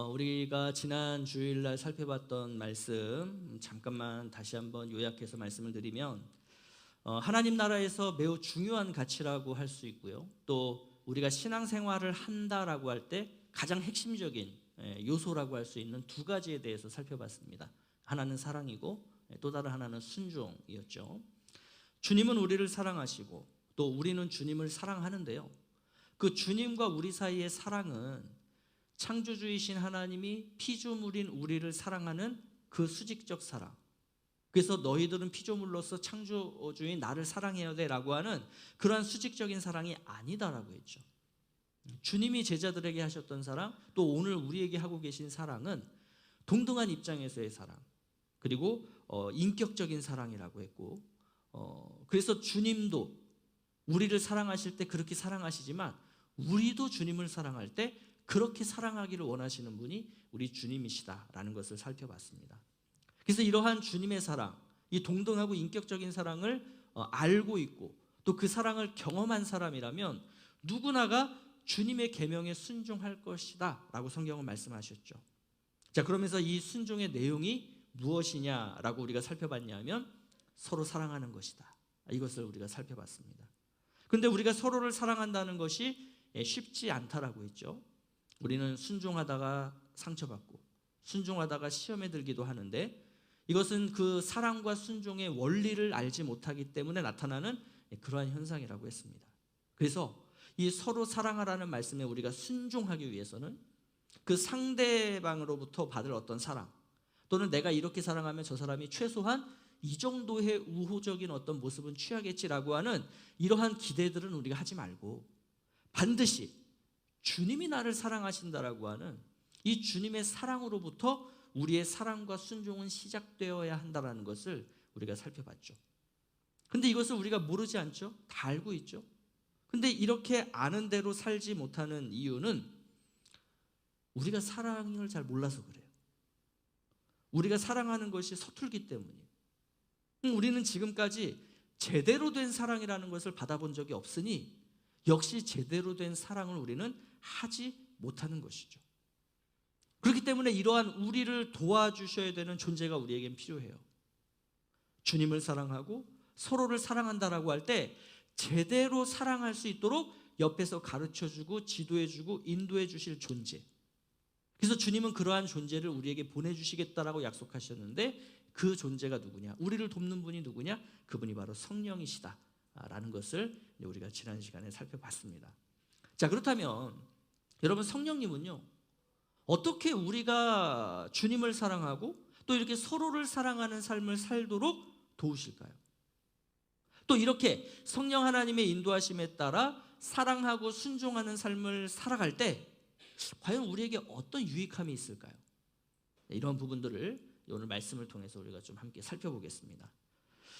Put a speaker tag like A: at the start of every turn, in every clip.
A: 우리가 지난 주일날 살펴봤던 말씀 잠깐만 다시 한번 요약해서 말씀을 드리면 하나님 나라에서 매우 중요한 가치라고 할 수 있고요. 또 우리가 신앙생활을 한다라고 할 때 가장 핵심적인 요소라고 할 수 있는 두 가지에 대해서 살펴봤습니다. 하나는 사랑이고 또 다른 하나는 순종이었죠. 주님은 우리를 사랑하시고 또 우리는 주님을 사랑하는데요. 그 주님과 우리 사이의 사랑은 창조주이신 하나님이 피조물인 우리를 사랑하는 그 수직적 사랑, 그래서 너희들은 피조물로서 창조주인 나를 사랑해야 돼라고 하는 그러한 수직적인 사랑이 아니다라고 했죠. 주님이 제자들에게 하셨던 사랑, 또 오늘 우리에게 하고 계신 사랑은 동등한 입장에서의 사랑, 그리고 인격적인 사랑이라고 했고, 그래서 주님도 우리를 사랑하실 때 그렇게 사랑하시지만 우리도 주님을 사랑할 때 그렇게 사랑하기를 원하시는 분이 우리 주님이시다라는 것을 살펴봤습니다. 그래서 이러한 주님의 사랑, 이 동등하고 인격적인 사랑을 알고 있고 또 그 사랑을 경험한 사람이라면 누구나가 주님의 계명에 순종할 것이다 라고 성경은 말씀하셨죠. 자, 그러면서 이 순종의 내용이 무엇이냐라고 우리가 살펴봤냐면 서로 사랑하는 것이다, 이것을 우리가 살펴봤습니다. 그런데 우리가 서로를 사랑한다는 것이 쉽지 않다라고 했죠. 우리는 순종하다가 상처받고 순종하다가 시험에 들기도 하는데, 이것은 그 사랑과 순종의 원리를 알지 못하기 때문에 나타나는 그러한 현상이라고 했습니다. 그래서 이 서로 사랑하라는 말씀에 우리가 순종하기 위해서는 그 상대방으로부터 받을 어떤 사랑, 또는 내가 이렇게 사랑하면 저 사람이 최소한 이 정도의 우호적인 어떤 모습은 취하겠지라고 하는 이러한 기대들은 우리가 하지 말고 반드시 주님이 나를 사랑하신다라고 하는 이 주님의 사랑으로부터 우리의 사랑과 순종은 시작되어야 한다는 것을 우리가 살펴봤죠. 근데 이것을 우리가 모르지 않죠? 다 알고 있죠. 근데 이렇게 아는 대로 살지 못하는 이유는 우리가 사랑을 잘 몰라서 그래요. 우리가 사랑하는 것이 서툴기 때문이에요. 우리는 지금까지 제대로 된 사랑이라는 것을 받아본 적이 없으니 역시 제대로 된 사랑을 우리는 하지 못하는 것이죠. 그렇기 때문에 이러한 우리를 도와주셔야 되는 존재가 우리에겐 필요해요. 주님을 사랑하고 서로를 사랑한다라고 할 때 제대로 사랑할 수 있도록 옆에서 가르쳐주고 지도해주고 인도해 주실 존재, 그래서 주님은 그러한 존재를 우리에게 보내주시겠다라고 약속하셨는데 그 존재가 누구냐? 우리를 돕는 분이 누구냐? 그분이 바로 성령이시다 라는 것을 우리가 지난 시간에 살펴봤습니다. 자, 그렇다면 여러분, 성령님은요 어떻게 우리가 주님을 사랑하고 또 이렇게 서로를 사랑하는 삶을 살도록 도우실까요? 또 이렇게 성령 하나님의 인도하심에 따라 사랑하고 순종하는 삶을 살아갈 때 과연 우리에게 어떤 유익함이 있을까요? 이런 부분들을 오늘 말씀을 통해서 우리가 좀 함께 살펴보겠습니다.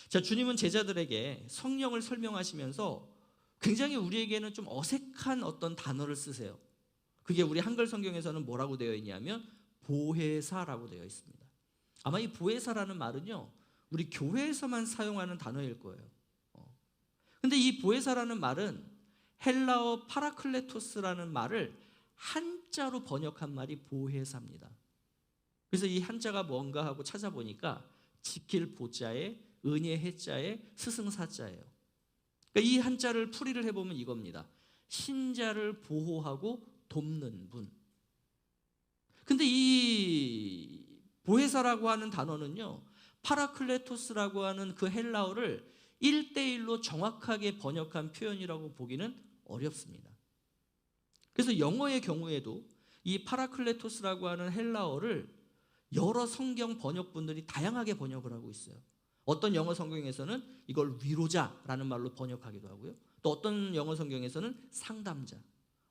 A: 자, 주님은 제자들에게 성령을 설명하시면서 굉장히 우리에게는 좀 어색한 어떤 단어를 쓰세요. 그게 우리 한글 성경에서는 뭐라고 되어 있냐면 보혜사라고 되어 있습니다. 아마 이 보혜사라는 말은요 우리 교회에서만 사용하는 단어일 거예요. 근데 이 보혜사라는 말은 헬라어 파라클레토스라는 말을 한자로 번역한 말이 보혜사입니다. 그래서 이 한자가 뭔가 하고 찾아보니까 지킬 보자에 은혜 해자에 스승사자예요. 그러니까 이 한자를 풀이를 해보면 이겁니다. 신자를 보호하고 돕는 분. 근데 이 보혜사라고 하는 단어는요 파라클레토스라고 하는 그 헬라어를 1:1로 정확하게 번역한 표현이라고 보기는 어렵습니다. 그래서 영어의 경우에도 이 파라클레토스라고 하는 헬라어를 여러 성경 번역분들이 다양하게 번역을 하고 있어요. 어떤 영어 성경에서는 이걸 위로자라는 말로 번역하기도 하고요. 또 어떤 영어 성경에서는 상담자,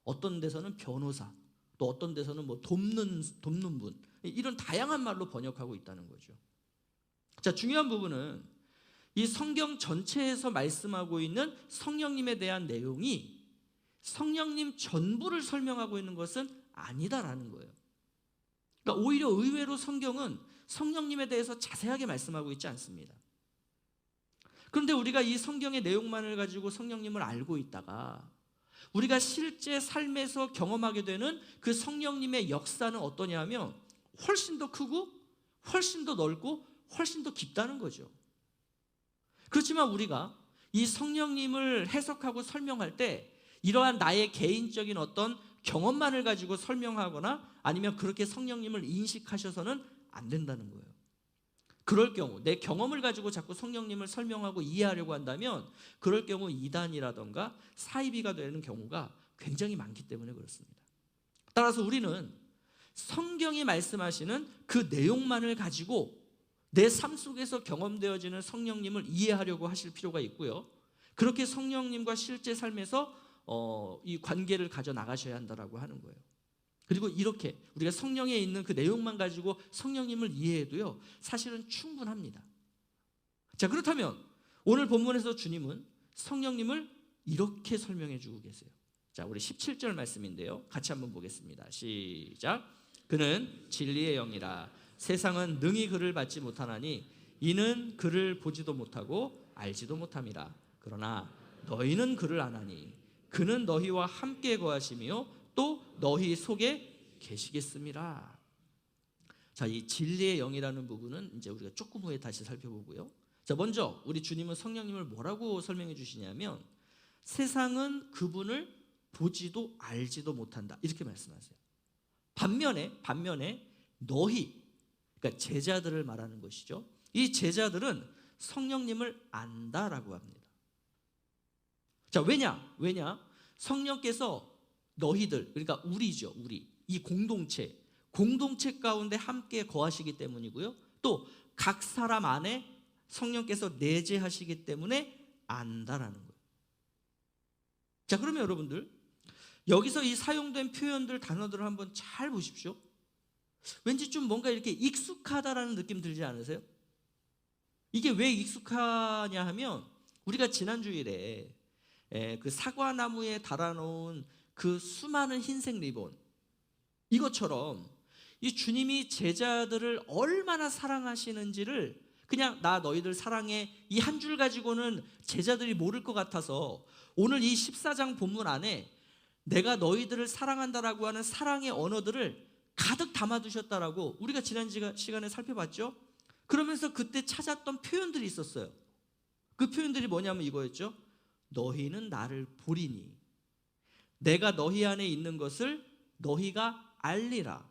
A: 어떤 데서는 변호사, 또 어떤 데서는 뭐 돕는 분, 이런 다양한 말로 번역하고 있다는 거죠. 자, 중요한 부분은 이 성경 전체에서 말씀하고 있는 성령님에 대한 내용이 성령님 전부를 설명하고 있는 것은 아니다라는 거예요. 그러니까 오히려 의외로 성경은 성령님에 대해서 자세하게 말씀하고 있지 않습니다. 그런데 우리가 이 성경의 내용만을 가지고 성령님을 알고 있다가 우리가 실제 삶에서 경험하게 되는 그 성령님의 역사는 어떠냐 하면 훨씬 더 크고 훨씬 더 넓고 훨씬 더 깊다는 거죠. 그렇지만 우리가 이 성령님을 해석하고 설명할 때 이러한 나의 개인적인 어떤 경험만을 가지고 설명하거나 아니면 그렇게 성령님을 인식하셔서는 안 된다는 거예요. 그럴 경우 내 경험을 가지고 자꾸 성령님을 설명하고 이해하려고 한다면 그럴 경우 이단이라던가 사이비가 되는 경우가 굉장히 많기 때문에 그렇습니다. 따라서 우리는 성경이 말씀하시는 그 내용만을 가지고 내 삶 속에서 경험되어지는 성령님을 이해하려고 하실 필요가 있고요. 그렇게 성령님과 실제 삶에서 이 관계를 가져 나가셔야 한다라고 하는 거예요. 그리고 이렇게 우리가 성령에 있는 그 내용만 가지고 성령님을 이해해도요, 사실은 충분합니다. 자, 그렇다면 오늘 본문에서 주님은 성령님을 이렇게 설명해 주고 계세요. 자, 우리 17절 말씀인데요, 같이 한번 보겠습니다. 시작. 그는 진리의 영이라 세상은 능히 그를 받지 못하나니 이는 그를 보지도 못하고 알지도 못함이라. 그러나 너희는 그를 아나니 그는 너희와 함께 거하시며 또 너희 속에 계시겠습니다. 자, 이 진리의 영이라는 부분은 이제 우리가 조금 후에 다시 살펴보고요. 자, 먼저 우리 주님은 성령님을 뭐라고 설명해 주시냐면 세상은 그분을 보지도 알지도 못한다, 이렇게 말씀하세요. 반면에 너희, 그러니까 제자들을 말하는 것이죠. 이 제자들은 성령님을 안다라고 합니다. 자, 왜냐? 성령께서 너희들, 그러니까 우리죠, 우리 이 공동체 가운데 함께 거하시기 때문이고요. 또 각 사람 안에 성령께서 내재하시기 때문에 안다라는 거예요. 자, 그러면 여러분들 여기서 이 사용된 표현들, 단어들을 한번 잘 보십시오. 왠지 좀 뭔가 이렇게 익숙하다라는 느낌 들지 않으세요? 이게 왜 익숙하냐 하면 우리가 지난 주일에 그 사과나무에 달아놓은 그 수많은 흰색 리본, 이것처럼 이 주님이 제자들을 얼마나 사랑하시는지를 그냥 나 너희들 사랑해 이 한 줄 가지고는 제자들이 모를 것 같아서 오늘 이 14장 본문 안에 내가 너희들을 사랑한다라고 하는 사랑의 언어들을 가득 담아두셨다라고 우리가 지난 시간에 살펴봤죠. 그러면서 그때 찾았던 표현들이 있었어요. 그 표현들이 뭐냐면 이거였죠. 너희는 나를 보리니 내가 너희 안에 있는 것을 너희가 알리라.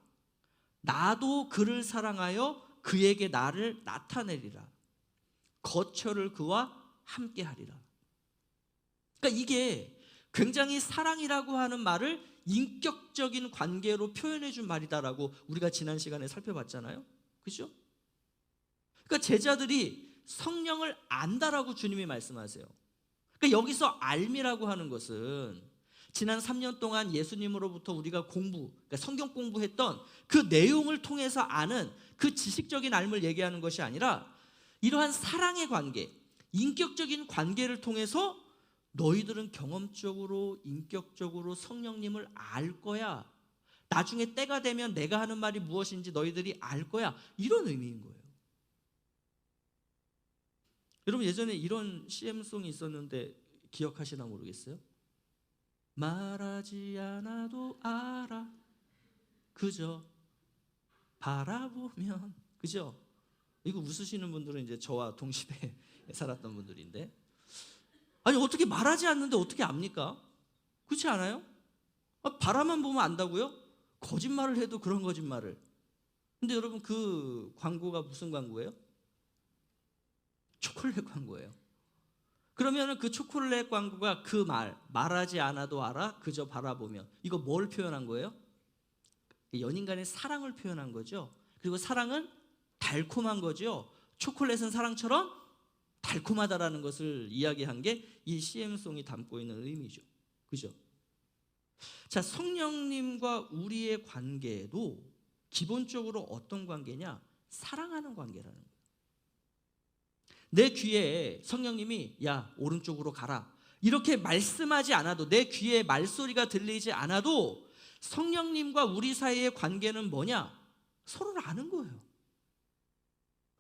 A: 나도 그를 사랑하여 그에게 나를 나타내리라. 거처를 그와 함께 하리라. 그러니까 이게 굉장히 사랑이라고 하는 말을 인격적인 관계로 표현해 준 말이다라고 우리가 지난 시간에 살펴봤잖아요. 그죠? 그러니까 제자들이 성령을 안다라고 주님이 말씀하세요. 그러니까 여기서 알미라고 하는 것은 지난 3년 동안 예수님으로부터 우리가 그러니까 성경 공부했던 그 내용을 통해서 아는 그 지식적인 알을 얘기하는 것이 아니라 이러한 사랑의 관계, 인격적인 관계를 통해서 너희들은 경험적으로, 인격적으로 성령님을 알 거야. 나중에 때가 되면 내가 하는 말이 무엇인지 너희들이 알 거야. 이런 의미인 거예요. 여러분 예전에 이런 CM송이 있었는데 기억하시나 모르겠어요? 말하지 않아도 알아. 그저 바라보면. 그죠? 이거 웃으시는 분들은 이제 저와 동시대에 살았던 분들인데, 아니 어떻게 말하지 않는데 어떻게 압니까? 그렇지 않아요? 바라만 보면 안다고요? 거짓말을 해도 그런 거짓말을. 근데 여러분 그 광고가 무슨 광고예요? 초콜릿 광고예요. 그러면 그 초콜릿 광고가 그 말하지 않아도 알아, 그저 바라보면, 이거 뭘 표현한 거예요? 연인 간의 사랑을 표현한 거죠. 그리고 사랑은 달콤한 거죠. 초콜릿은 사랑처럼 달콤하다라는 것을 이야기한 게 이 CM송이 담고 있는 의미죠. 그죠? 자, 성령님과 우리의 관계도 기본적으로 어떤 관계냐? 사랑하는 관계라는 거예요. 내 귀에 성령님이 야 오른쪽으로 가라 이렇게 말씀하지 않아도, 내 귀에 말소리가 들리지 않아도 성령님과 우리 사이의 관계는 뭐냐? 서로를 아는 거예요.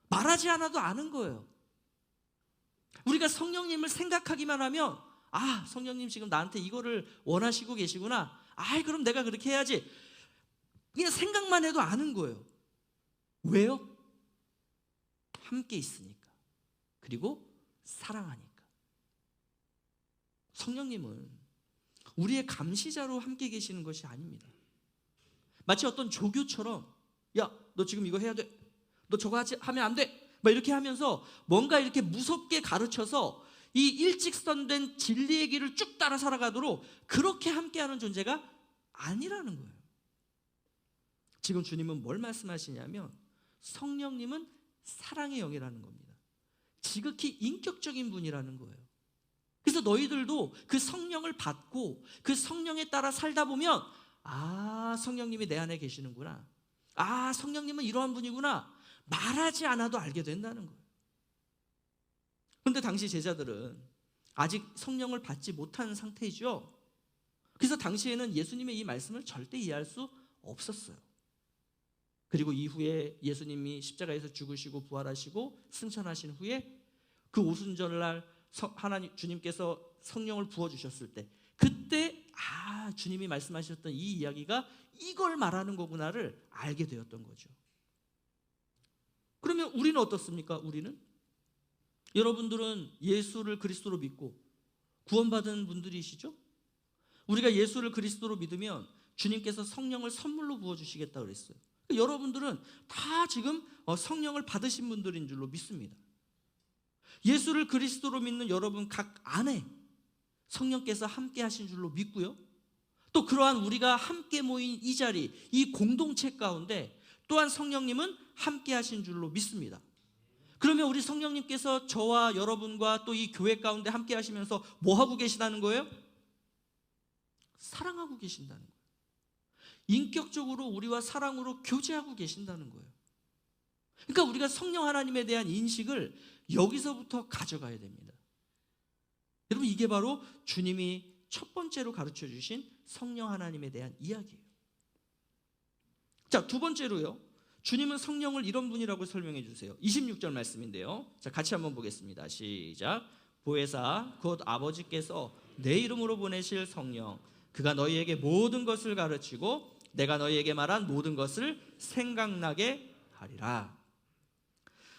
A: 말하지 않아도 아는 거예요. 우리가 성령님을 생각하기만 하면 성령님 지금 나한테 이거를 원하시고 계시구나. 그럼 내가 그렇게 해야지. 그냥 생각만 해도 아는 거예요. 왜요? 함께 있으니까. 그리고 사랑하니까. 성령님은 우리의 감시자로 함께 계시는 것이 아닙니다. 마치 어떤 조교처럼 야, 너 지금 이거 해야 돼. 너 저거 하면 안 돼. 막 이렇게 하면서 뭔가 이렇게 무섭게 가르쳐서 이 일직선된 진리의 길을 쭉 따라 살아가도록 그렇게 함께하는 존재가 아니라는 거예요. 지금 주님은 뭘 말씀하시냐면 성령님은 사랑의 영이라는 겁니다. 지극히 인격적인 분이라는 거예요. 그래서 너희들도 그 성령을 받고 그 성령에 따라 살다 보면 성령님이 내 안에 계시는구나. 성령님은 이러한 분이구나. 말하지 않아도 알게 된다는 거예요. 그런데 당시 제자들은 아직 성령을 받지 못한 상태이죠. 그래서 당시에는 예수님의 이 말씀을 절대 이해할 수 없었어요. 그리고 이후에 예수님이 십자가에서 죽으시고 부활하시고 승천하신 후에 그 오순절날 하나님 주님께서 성령을 부어주셨을 때 그때 주님이 말씀하셨던 이 이야기가 이걸 말하는 거구나를 알게 되었던 거죠. 그러면 우리는 어떻습니까? 우리는 여러분들은 예수를 그리스도로 믿고 구원받은 분들이시죠? 우리가 예수를 그리스도로 믿으면 주님께서 성령을 선물로 부어주시겠다고 그랬어요. 여러분들은 다 지금 성령을 받으신 분들인 줄로 믿습니다. 예수를 그리스도로 믿는 여러분 각 안에 성령께서 함께 하신 줄로 믿고요. 또 그러한 우리가 함께 모인 이 자리, 이 공동체 가운데 또한 성령님은 함께 하신 줄로 믿습니다. 그러면 우리 성령님께서 저와 여러분과 또 이 교회 가운데 함께 하시면서 뭐 하고 계시다는 거예요? 사랑하고 계신다는 거예요. 인격적으로 우리와 사랑으로 교제하고 계신다는 거예요. 그러니까 우리가 성령 하나님에 대한 인식을 여기서부터 가져가야 됩니다. 여러분, 이게 바로 주님이 첫 번째로 가르쳐 주신 성령 하나님에 대한 이야기예요. 자, 두 번째로요. 주님은 성령을 이런 분이라고 설명해 주세요. 26절 말씀인데요. 자, 같이 한번 보겠습니다. 시작. 보혜사 곧 아버지께서 내 이름으로 보내실 성령, 그가 너희에게 모든 것을 가르치고 내가 너희에게 말한 모든 것을 생각나게 하리라.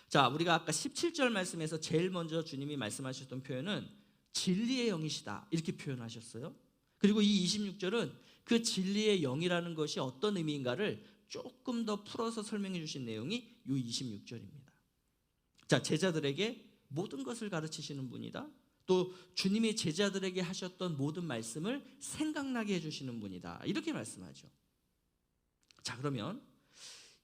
A: 자, 우리가 아까 17절 말씀에서 제일 먼저 주님이 말씀하셨던 표현은 진리의 영이시다 이렇게 표현하셨어요. 그리고 이 26절은 그 진리의 영이라는 것이 어떤 의미인가를 조금 더 풀어서 설명해 주신 내용이 이 26절입니다. 자, 제자들에게 모든 것을 가르치시는 분이다. 또 주님이 제자들에게 하셨던 모든 말씀을 생각나게 해주시는 분이다. 이렇게 말씀하죠. 자, 그러면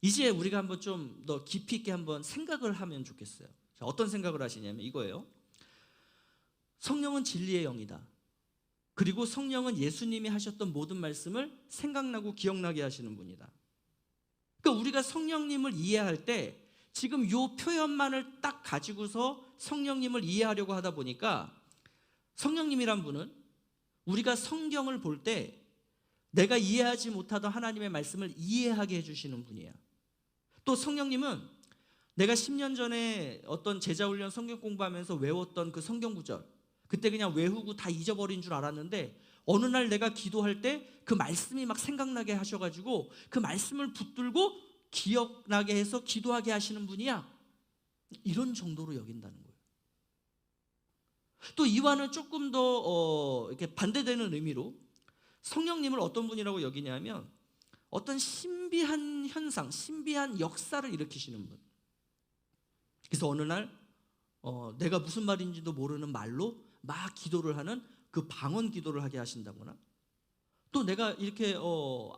A: 이제 우리가 한번 좀 더 깊이 있게 한번 생각을 하면 좋겠어요. 자, 어떤 생각을 하시냐면 이거예요. 성령은 진리의 영이다. 그리고 성령은 예수님이 하셨던 모든 말씀을 생각나고 기억나게 하시는 분이다. 그러니까 우리가 성령님을 이해할 때 지금 이 표현만을 딱 가지고서 성령님을 이해하려고 하다 보니까 성령님이란 분은 우리가 성경을 볼 때 내가 이해하지 못하던 하나님의 말씀을 이해하게 해주시는 분이에요. 또 성령님은 내가 10년 전에 어떤 제자훈련 성경 공부하면서 외웠던 그 성경 구절, 그때 그냥 외우고 다 잊어버린 줄 알았는데 어느 날 내가 기도할 때 그 말씀이 막 생각나게 하셔가지고 그 말씀을 붙들고 기억나게 해서 기도하게 하시는 분이야. 이런 정도로 여긴다는 거예요. 또 이와는 조금 더 이렇게 반대되는 의미로 성령님을 어떤 분이라고 여기냐면 어떤 신비한 현상, 신비한 역사를 일으키시는 분. 그래서 어느 날 내가 무슨 말인지도 모르는 말로 막 기도를 하는 그 방언 기도를 하게 하신다거나, 또 내가 이렇게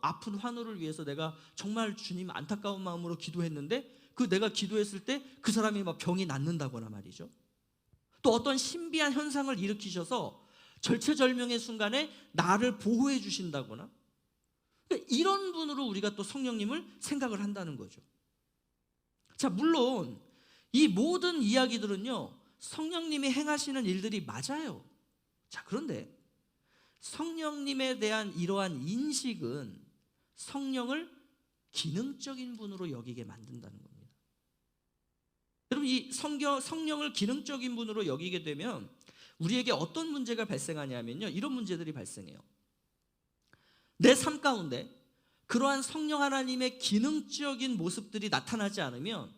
A: 아픈 환우를 위해서 내가 정말 주님 안타까운 마음으로 기도했는데 그 내가 기도했을 때 그 사람이 막 병이 낫는다거나 말이죠. 또 어떤 신비한 현상을 일으키셔서 절체절명의 순간에 나를 보호해 주신다거나, 그러니까 이런 분으로 우리가 또 성령님을 생각을 한다는 거죠. 자, 물론 이 모든 이야기들은요 성령님이 행하시는 일들이 맞아요. 자, 그런데 성령님에 대한 이러한 인식은 성령을 기능적인 분으로 여기게 만든다는 겁니다. 여러분, 이 성령을 기능적인 분으로 여기게 되면 우리에게 어떤 문제가 발생하냐면요, 이런 문제들이 발생해요. 내 삶 가운데 그러한 성령 하나님의 기능적인 모습들이 나타나지 않으면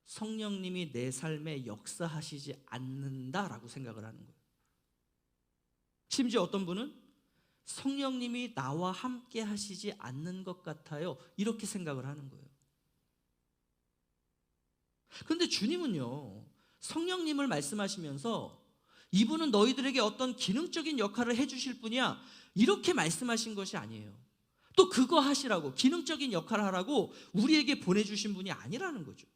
A: 성령님이 내 삶에 역사하시지 않는다라고 생각을 하는 거예요. 심지어 어떤 분은 성령님이 나와 함께 하시지 않는 것 같아요, 이렇게 생각을 하는 거예요. 그런데 주님은요, 성령님을 말씀하시면서 이분은 너희들에게 어떤 기능적인 역할을 해주실 분이야, 이렇게 말씀하신 것이 아니에요. 또 그거 하시라고, 기능적인 역할을 하라고 우리에게 보내주신 분이 아니라는 거죠.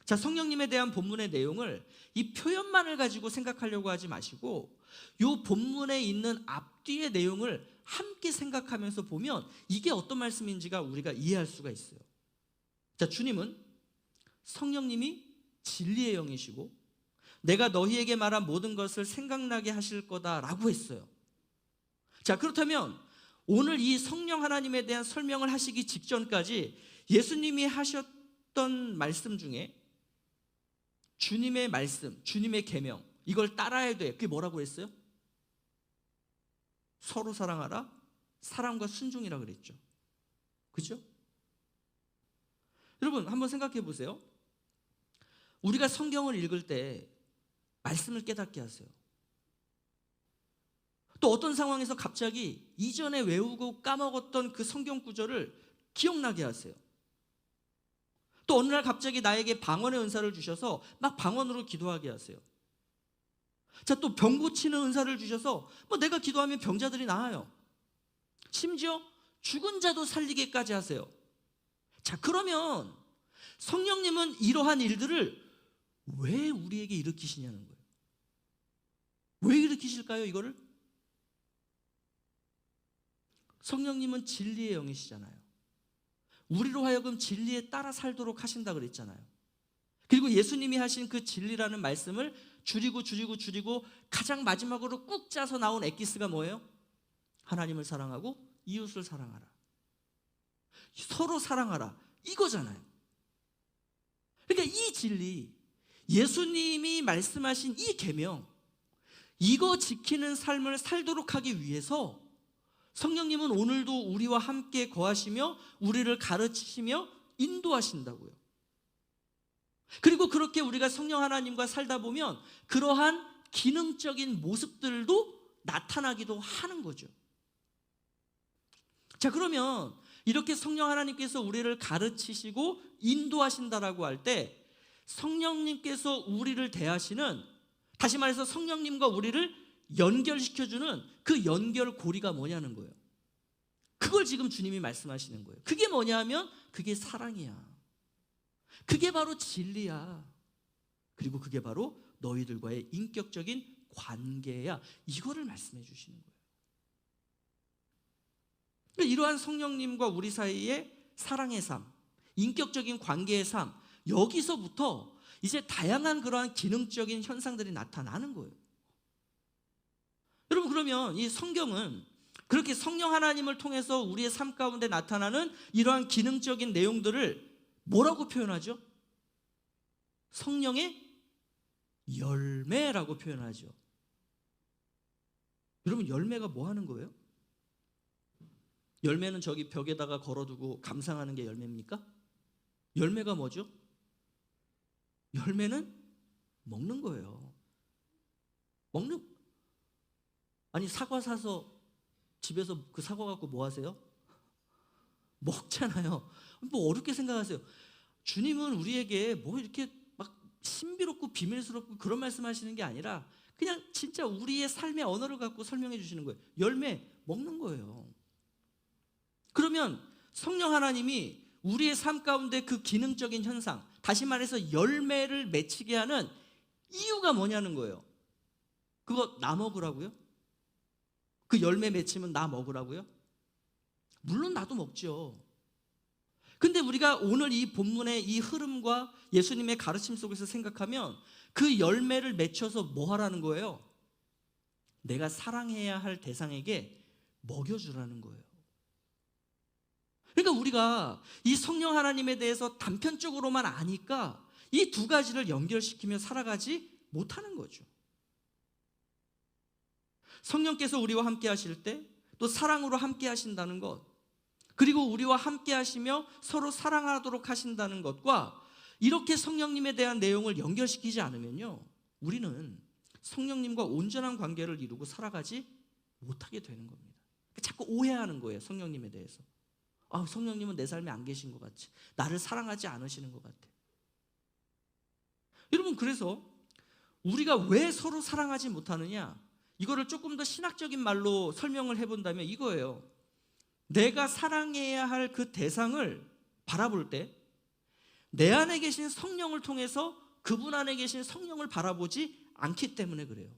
A: 자, 성령님에 대한 본문의 내용을 이 표현만을 가지고 생각하려고 하지 마시고 이 본문에 있는 앞뒤의 내용을 함께 생각하면서 보면 이게 어떤 말씀인지가 우리가 이해할 수가 있어요. 자, 주님은 성령님이 진리의 영이시고 내가 너희에게 말한 모든 것을 생각나게 하실 거다라고 했어요. 자, 그렇다면 오늘 이 성령 하나님에 대한 설명을 하시기 직전까지 예수님이 하셨던 말씀 중에 주님의 말씀, 주님의 계명, 이걸 따라야 돼. 그게 뭐라고 했어요? 서로 사랑하라, 사랑과 순종이라 그랬죠. 그죠? 여러분 한번 생각해 보세요. 우리가 성경을 읽을 때 말씀을 깨닫게 하세요. 또 어떤 상황에서 갑자기 이전에 외우고 까먹었던 그 성경 구절을 기억나게 하세요. 또 어느 날 갑자기 나에게 방언의 은사를 주셔서 막 방언으로 기도하게 하세요. 자, 또 병 고치는 은사를 주셔서 내가 기도하면 병자들이 나아요. 심지어 죽은 자도 살리게까지 하세요. 자, 그러면 성령님은 이러한 일들을 왜 우리에게 일으키시냐는 거예요. 왜 일으키실까요, 이거를? 성령님은 진리의 영이시잖아요. 우리로 하여금 진리에 따라 살도록 하신다 그랬잖아요. 그리고 예수님이 하신 그 진리라는 말씀을 줄이고 가장 마지막으로 꾹 짜서 나온 엑기스가 뭐예요? 하나님을 사랑하고 이웃을 사랑하라, 서로 사랑하라, 이거잖아요. 그러니까 이 진리, 예수님이 말씀하신 이 계명, 이거 지키는 삶을 살도록 하기 위해서 성령님은 오늘도 우리와 함께 거하시며 우리를 가르치시며 인도하신다고요. 그리고 그렇게 우리가 성령 하나님과 살다 보면 그러한 기능적인 모습들도 나타나기도 하는 거죠. 자, 그러면 이렇게 성령 하나님께서 우리를 가르치시고 인도하신다라고 할 때 성령님께서 우리를 대하시는, 다시 말해서 성령님과 우리를 연결시켜주는 그 연결고리가 뭐냐는 거예요. 그걸 지금 주님이 말씀하시는 거예요. 그게 뭐냐면 그게 사랑이야. 그게 바로 진리야. 그리고 그게 바로 너희들과의 인격적인 관계야. 이거를 말씀해 주시는 거예요. 그러니까 이러한 성령님과 우리 사이의 사랑의 삶, 인격적인 관계의 삶, 여기서부터 이제 다양한 그러한 기능적인 현상들이 나타나는 거예요. 여러분, 그러면 이 성경은 그렇게 성령 하나님을 통해서 우리의 삶 가운데 나타나는 이러한 기능적인 내용들을 뭐라고 표현하죠? 성령의 열매라고 표현하죠. 여러분, 열매가 뭐 하는 거예요? 열매는 저기 벽에다가 걸어두고 감상하는 게 열매입니까? 열매가 뭐죠? 열매는 먹는 거예요. 아니, 사과 사서 집에서 그 사과 갖고 뭐 하세요? 먹잖아요. 뭐 어렵게 생각하세요. 주님은 우리에게 뭐 이렇게 막 신비롭고 비밀스럽고 그런 말씀하시는 게 아니라 그냥 진짜 우리의 삶의 언어를 갖고 설명해 주시는 거예요. 열매, 먹는 거예요. 그러면 성령 하나님이 우리의 삶 가운데 그 기능적인 현상, 다시 말해서 열매를 맺히게 하는 이유가 뭐냐는 거예요. 그거 나 먹으라고요? 그 열매 맺히면 나 먹으라고요? 물론 나도 먹죠. 근데 우리가 오늘 이 본문의 이 흐름과 예수님의 가르침 속에서 생각하면 그 열매를 맺혀서 뭐 하라는 거예요? 내가 사랑해야 할 대상에게 먹여주라는 거예요. 그러니까 우리가 이 성령 하나님에 대해서 단편적으로만 아니까 이 두 가지를 연결시키며 살아가지 못하는 거죠. 성령께서 우리와 함께 하실 때 또 사랑으로 함께 하신다는 것, 그리고 우리와 함께 하시며 서로 사랑하도록 하신다는 것과 이렇게 성령님에 대한 내용을 연결시키지 않으면요, 우리는 성령님과 온전한 관계를 이루고 살아가지 못하게 되는 겁니다. 자꾸 오해하는 거예요, 성령님에 대해서. 성령님은 내 삶에 안 계신 것 같지, 나를 사랑하지 않으시는 것 같아. 여러분, 그래서 우리가 왜 서로 사랑하지 못하느냐, 이거를 조금 더 신학적인 말로 설명을 해본다면 이거예요. 내가 사랑해야 할 그 대상을 바라볼 때 내 안에 계신 성령을 통해서 그분 안에 계신 성령을 바라보지 않기 때문에 그래요.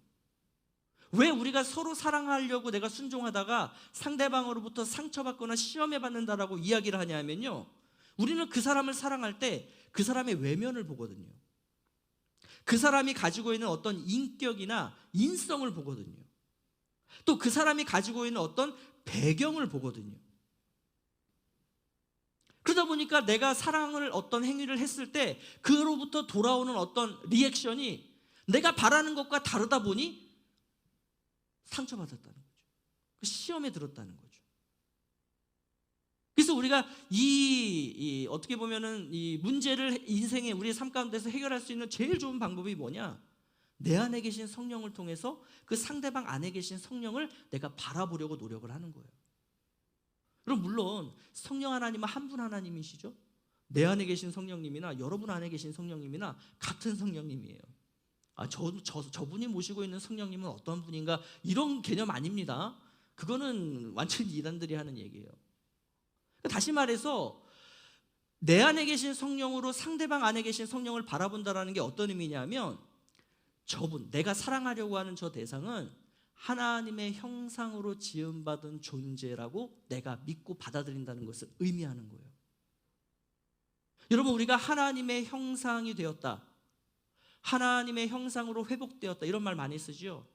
A: 왜 우리가 서로 사랑하려고 내가 순종하다가 상대방으로부터 상처받거나 시험에 받는다라고 이야기를 하냐면요, 우리는 그 사람을 사랑할 때 그 사람의 외면을 보거든요. 그 사람이 가지고 있는 어떤 인격이나 인성을 보거든요. 또 그 사람이 가지고 있는 어떤 배경을 보거든요. 그러다 보니까 내가 사랑을 어떤 행위를 했을 때 그로부터 돌아오는 어떤 리액션이 내가 바라는 것과 다르다 보니 상처받았다는 거죠. 시험에 들었다는 거죠. 그래서 우리가 어떻게 보면은 이 문제를 인생의 우리의 삶 가운데서 해결할 수 있는 제일 좋은 방법이 뭐냐? 내 안에 계신 성령을 통해서 그 상대방 안에 계신 성령을 내가 바라보려고 노력을 하는 거예요. 그럼 물론 성령 하나님은 한 분 하나님이시죠. 내 안에 계신 성령님이나 여러분 안에 계신 성령님이나 같은 성령님이에요. 저분이 모시고 있는 성령님은 어떤 분인가, 이런 개념 아닙니다. 그거는 완전히 이단들이 하는 얘기예요. 다시 말해서 내 안에 계신 성령으로 상대방 안에 계신 성령을 바라본다라는 게 어떤 의미냐면, 내가 사랑하려고 하는 저 대상은 하나님의 형상으로 지음받은 존재라고 내가 믿고 받아들인다는 것을 의미하는 거예요. 여러분, 우리가 하나님의 형상이 되었다, 하나님의 형상으로 회복되었다, 이런 말 많이 쓰죠.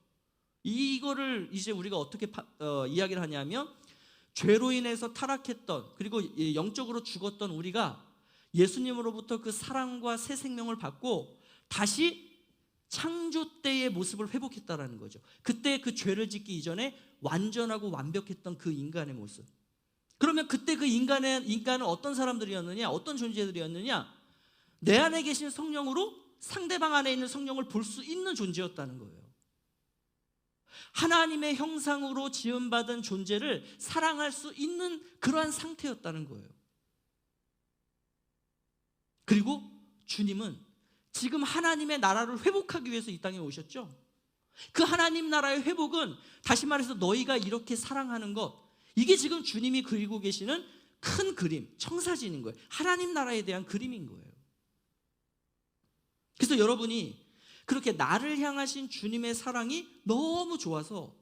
A: 이거를 이제 우리가 어떻게 이야기를 하냐면, 죄로 인해서 타락했던, 그리고 영적으로 죽었던 우리가 예수님으로부터 그 사랑과 새 생명을 받고 다시 창조 때의 모습을 회복했다라는 거죠. 그때 그 죄를 짓기 이전에 완전하고 완벽했던 그 인간의 모습. 그러면 그때 그 인간은 어떤 사람들이었느냐, 어떤 존재들이었느냐? 내 안에 계신 성령으로 상대방 안에 있는 성령을 볼 수 있는 존재였다는 거예요. 하나님의 형상으로 지음받은 존재를 사랑할 수 있는 그러한 상태였다는 거예요. 그리고 주님은 지금 하나님의 나라를 회복하기 위해서 이 땅에 오셨죠. 그 하나님 나라의 회복은 다시 말해서 너희가 이렇게 사랑하는 것, 이게 지금 주님이 그리고 계시는 큰 그림, 청사진인 거예요. 하나님 나라에 대한 그림인 거예요. 그래서 여러분이 그렇게 나를 향하신 주님의 사랑이 너무 좋아서,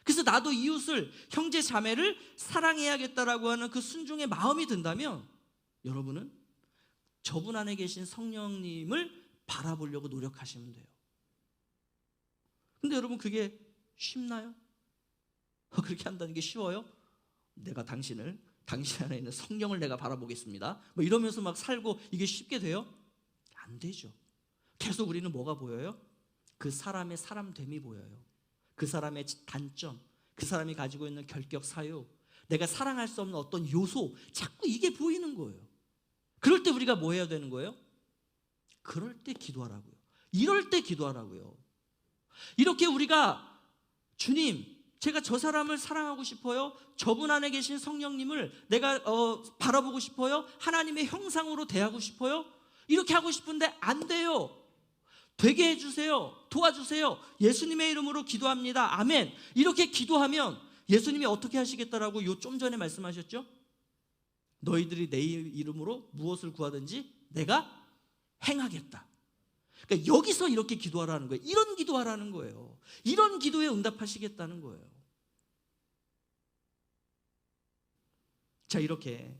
A: 그래서 나도 이웃을, 형제 자매를 사랑해야겠다라고 하는 그 순종의 마음이 든다면, 여러분은 저분 안에 계신 성령님을 바라보려고 노력하시면 돼요. 근데 여러분, 그게 쉽나요? 그렇게 한다는 게 쉬워요? 내가 당신 안에 있는 성령을 내가 바라보겠습니다, 이러면서 막 살고 이게 쉽게 돼요? 안 되죠. 계속 우리는 뭐가 보여요? 그 사람의 사람됨이 보여요. 그 사람의 단점, 그 사람이 가지고 있는 결격 사유, 내가 사랑할 수 없는 어떤 요소, 자꾸 이게 보이는 거예요. 그럴 때 우리가 뭐 해야 되는 거예요? 그럴 때 기도하라고요. 이럴 때 기도하라고요. 이렇게 우리가 주님, 제가 저 사람을 사랑하고 싶어요. 저분 안에 계신 성령님을 내가 바라보고 싶어요. 하나님의 형상으로 대하고 싶어요. 이렇게 하고 싶은데 안 돼요. 되게 해주세요. 도와주세요. 예수님의 이름으로 기도합니다. 아멘. 이렇게 기도하면 예수님이 어떻게 하시겠다라고 좀 전에 말씀하셨죠? 너희들이 내 이름으로 무엇을 구하든지 내가 행하겠다. 그러니까 여기서 이렇게 기도하라는 거예요. 이런 기도하라는 거예요. 이런 기도에 응답하시겠다는 거예요. 자, 이렇게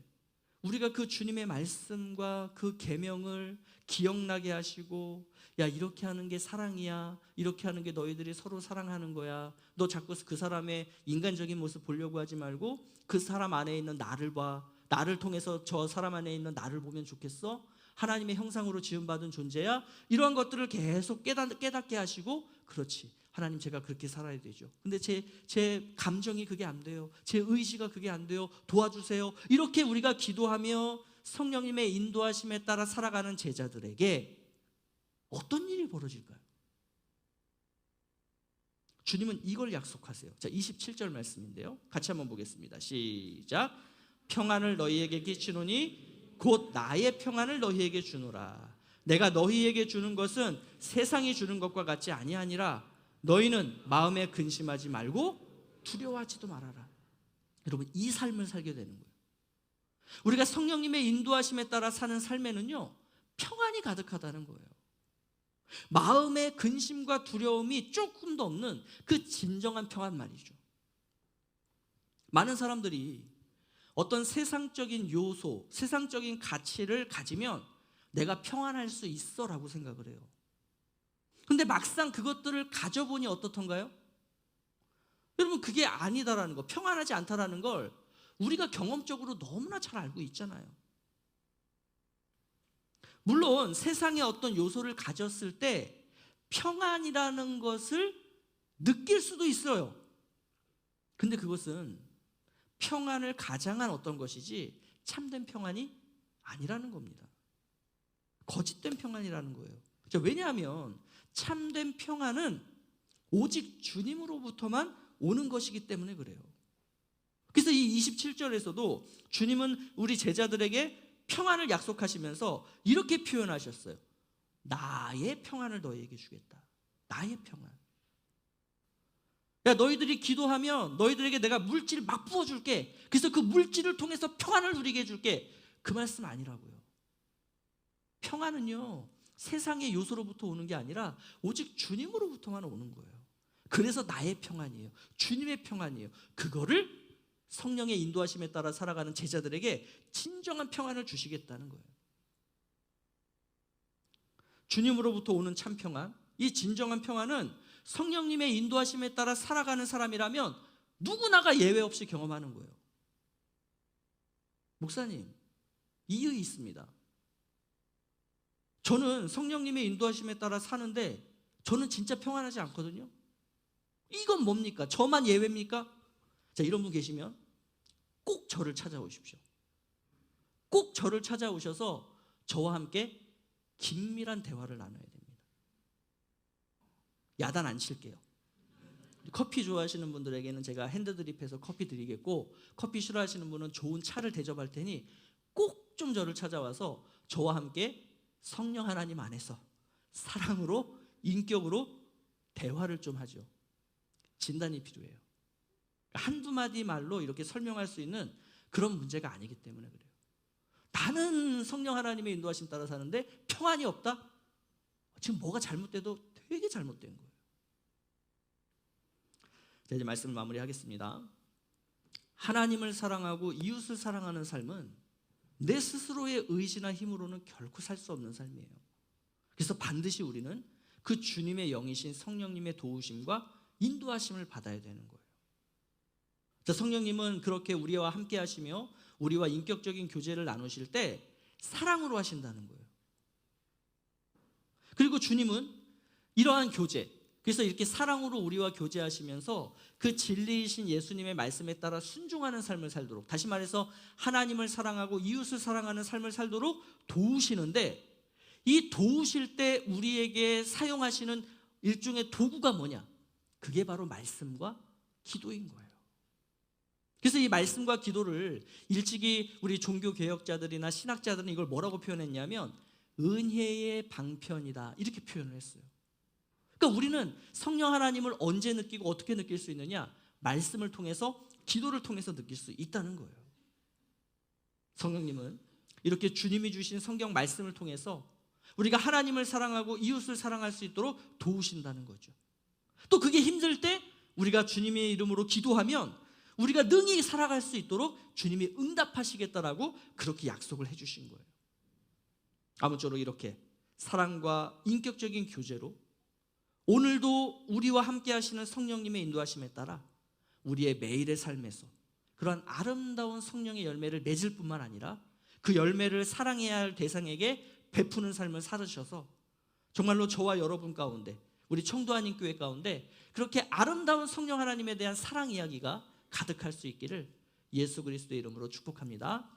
A: 우리가 그 주님의 말씀과 그 계명을 기억나게 하시고, 야, 이렇게 하는 게 사랑이야, 이렇게 하는 게 너희들이 서로 사랑하는 거야, 너 자꾸 그 사람의 인간적인 모습 보려고 하지 말고 그 사람 안에 있는 나를 봐, 나를 통해서 저 사람 안에 있는 나를 보면 좋겠어, 하나님의 형상으로 지음받은 존재야. 이러한 것들을 계속 깨닫게 하시고, 그렇지, 하나님 제가 그렇게 살아야 되죠. 근데 제 감정이 그게 안 돼요. 제 의지가 그게 안 돼요. 도와주세요. 이렇게 우리가 기도하며 성령님의 인도하심에 따라 살아가는 제자들에게 어떤 일이 벌어질까요? 주님은 이걸 약속하세요. 자, 27절 말씀인데요. 같이 한번 보겠습니다. 시작. 평안을 너희에게 끼치노니 곧 나의 평안을 너희에게 주노라. 내가 너희에게 주는 것은 세상이 주는 것과 같지 아니하니라. 너희는 마음에 근심하지 말고 두려워하지도 말아라. 여러분, 이 삶을 살게 되는 거예요. 우리가 성령님의 인도하심에 따라 사는 삶에는요, 평안이 가득하다는 거예요. 마음의 근심과 두려움이 조금도 없는 그 진정한 평안 말이죠. 많은 사람들이 어떤 세상적인 요소, 세상적인 가치를 가지면 내가 평안할 수 있어 라고 생각을 해요. 근데 막상 그것들을 가져보니 어떻던가요? 여러분, 그게 아니다라는 거, 평안하지 않다라는 걸 우리가 경험적으로 너무나 잘 알고 있잖아요. 물론 세상의 어떤 요소를 가졌을 때 평안이라는 것을 느낄 수도 있어요. 근데 그것은 평안을 가장한 어떤 것이지 참된 평안이 아니라는 겁니다. 거짓된 평안이라는 거예요. 왜냐하면 참된 평안은 오직 주님으로부터만 오는 것이기 때문에 그래요. 그래서 이 27절에서도 주님은 우리 제자들에게 평안을 약속하시면서 이렇게 표현하셨어요. 나의 평안을 너희에게 주겠다. 나의 평안. 야, 너희들이 기도하면 너희들에게 내가 물질을 막 부어줄게. 그래서 그 물질을 통해서 평안을 누리게 해줄게. 그 말씀 아니라고요. 평안은요, 세상의 요소로부터 오는 게 아니라 오직 주님으로부터만 오는 거예요. 그래서 나의 평안이에요. 주님의 평안이에요. 그거를 성령의 인도하심에 따라 살아가는 제자들에게 진정한 평안을 주시겠다는 거예요. 주님으로부터 오는 참 평안, 이 진정한 평안은 성령님의 인도하심에 따라 살아가는 사람이라면 누구나가 예외 없이 경험하는 거예요. 목사님, 이유 있습니다. 저는 성령님의 인도하심에 따라 사는데 저는 진짜 평안하지 않거든요. 이건 뭡니까? 저만 예외입니까? 자, 이런 분 계시면 꼭 저를 찾아오십시오. 꼭 저를 찾아오셔서 저와 함께 긴밀한 대화를 나눠야 됩니다. 야단 안 칠게요. 커피 좋아하시는 분들에게는 제가 핸드드립해서 커피 드리겠고, 커피 싫어하시는 분은 좋은 차를 대접할 테니 꼭 좀 저를 찾아와서 저와 함께 성령 하나님 안에서 사랑으로, 인격으로 대화를 좀 하죠. 진단이 필요해요. 한두 마디 말로 이렇게 설명할 수 있는 그런 문제가 아니기 때문에 그래요. 나는 성령 하나님의 인도하심 따라 사는데 평안이 없다? 지금 뭐가 잘못돼도 되게 잘못된 거예요. 자, 이제 말씀을 마무리하겠습니다. 하나님을 사랑하고 이웃을 사랑하는 삶은 내 스스로의 의지나 힘으로는 결코 살 수 없는 삶이에요. 그래서 반드시 우리는 그 주님의 영이신 성령님의 도우심과 인도하심을 받아야 되는 거예요. 자, 성령님은 그렇게 우리와 함께 하시며 우리와 인격적인 교제를 나누실 때 사랑으로 하신다는 거예요. 그리고 주님은 이러한 교제, 그래서 이렇게 사랑으로 우리와 교제하시면서 그 진리이신 예수님의 말씀에 따라 순종하는 삶을 살도록, 다시 말해서 하나님을 사랑하고 이웃을 사랑하는 삶을 살도록 도우시는데, 이 도우실 때 우리에게 사용하시는 일종의 도구가 뭐냐? 그게 바로 말씀과 기도인 거예요. 그래서 이 말씀과 기도를 일찍이 우리 종교개혁자들이나 신학자들은 이걸 뭐라고 표현했냐면 은혜의 방편이다, 이렇게 표현을 했어요. 그러니까 우리는 성령 하나님을 언제 느끼고 어떻게 느낄 수 있느냐? 말씀을 통해서, 기도를 통해서 느낄 수 있다는 거예요. 성령님은 이렇게 주님이 주신 성경 말씀을 통해서 우리가 하나님을 사랑하고 이웃을 사랑할 수 있도록 도우신다는 거죠. 또 그게 힘들 때 우리가 주님의 이름으로 기도하면 우리가 능히 살아갈 수 있도록 주님이 응답하시겠다라고 그렇게 약속을 해주신 거예요. 아무쪼록 이렇게 사랑과 인격적인 교제로 오늘도 우리와 함께 하시는 성령님의 인도하심에 따라 우리의 매일의 삶에서 그러한 아름다운 성령의 열매를 맺을 뿐만 아니라 그 열매를 사랑해야 할 대상에게 베푸는 삶을 살으셔서 정말로 저와 여러분 가운데, 우리 청도하님 교회 가운데 그렇게 아름다운 성령 하나님에 대한 사랑 이야기가 가득할 수 있기를 예수 그리스도의 이름으로 축복합니다.